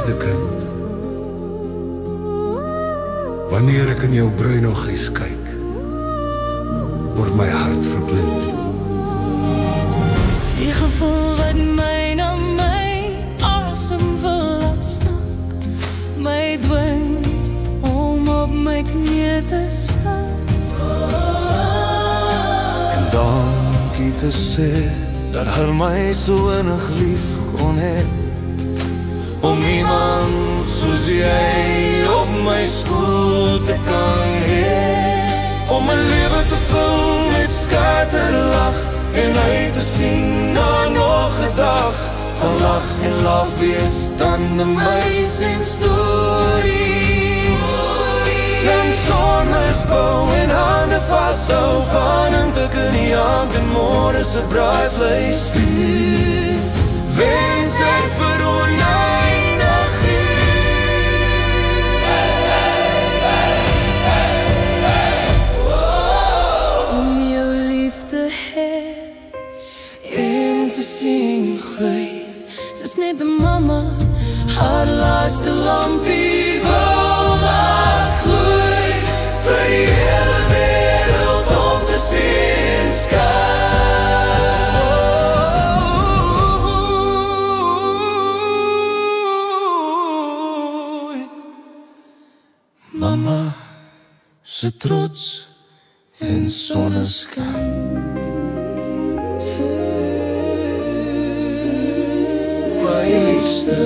liefste kind. Wanneer ek in jou bruin oogies kyk, word my hart verblind. Die gevoel wat my na my asem wil laat snak, my dwing om op my knie te sak. En dankie te sê dat hy my so innig lief kon hê, om iemand soos jy op my skool te kan hê, om my lewe te vul met skaterlag en uit te sien na nog 'n dag van lag en laf wees dan 'n meis en storie. Dan somers bou en hande vashou van 'n dik in die hand en môre se braaivleis vuur. Wens ek vir oneindig om jou lief te hê en te sien groei. soos net 'n mamma haar laaste lampie wil laat gloei vir die hele wêreld om te sien skyn. Mama se trots en sonneskyn. My liefste